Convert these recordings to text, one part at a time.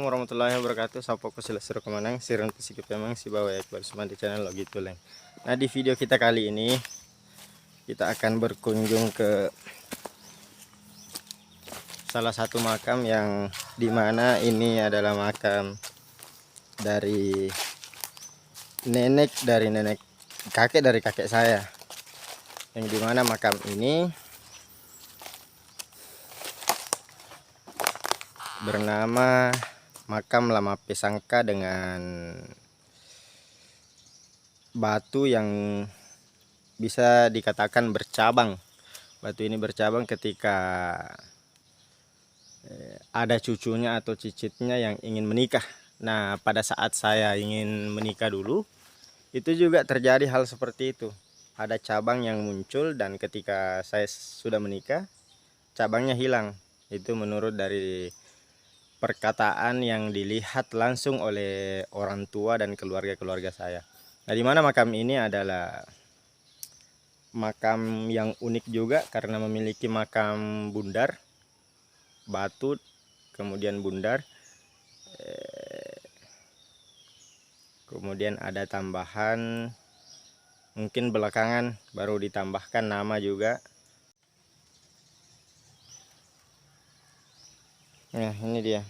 warahmatullahi wabarakatuh. Sapa ko sila seru kemanang siron pisikip memang si bawa ya di channel lo gitu leng. Nah, di video kita kali ini kita akan berkunjung ke salah satu makam yang dimana ini adalah makam dari nenek kakek saya, yang dimana makam ini bernama makam Lama Pesangka dengan batu yang bisa dikatakan bercabang. Batu ini bercabang ketika ada cucunya atau cicitnya yang ingin menikah. Nah, pada saat saya ingin menikah dulu, itu juga terjadi hal seperti itu. Ada cabang yang muncul dan ketika saya sudah menikah, cabangnya hilang. Itu menurut dari perkataan yang dilihat langsung oleh orang tua dan keluarga-keluarga saya. Nah, di mana makam ini adalah makam yang unik juga karena memiliki makam bundar, batu, kemudian bundar, kemudian ada tambahan, mungkin belakangan baru ditambahkan nama juga. Nah, ini dia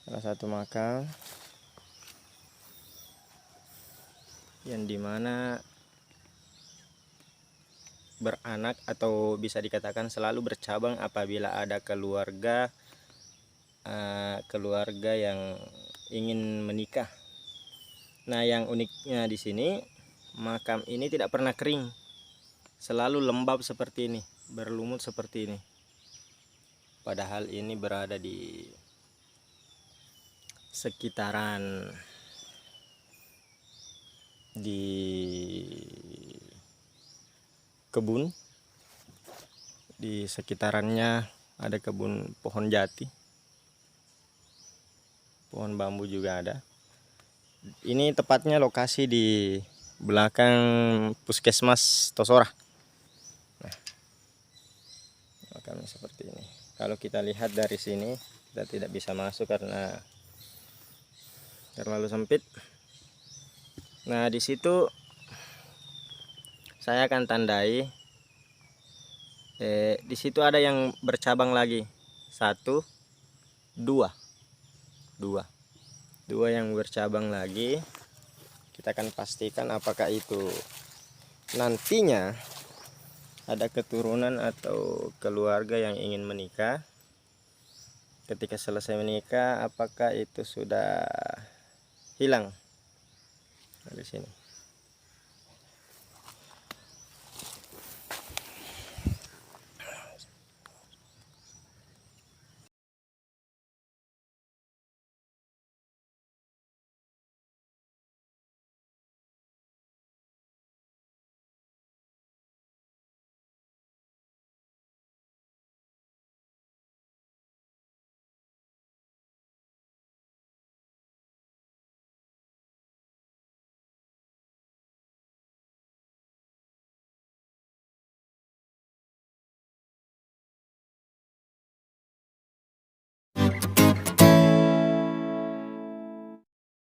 salah satu makam yang dimana beranak atau bisa dikatakan selalu bercabang apabila ada keluarga yang ingin menikah. Nah, yang uniknya di sini makam ini tidak pernah kering, selalu lembab seperti ini, berlumut seperti ini. Padahal ini berada di sekitaran di kebun, di sekitarannya ada kebun pohon jati, pohon bambu juga ada. Ini tepatnya lokasi di belakang Puskesmas Tosora. Nah, makamnya seperti ini. Kalau kita lihat dari sini, kita tidak bisa masuk karena terlalu sempit. Nah, di situ saya akan tandai. Di situ ada yang bercabang lagi, satu, dua yang bercabang lagi. Kita akan pastikan apakah itu nantinya ada keturunan atau keluarga yang ingin menikah. Ketika selesai menikah, apakah itu sudah hilang dari sini.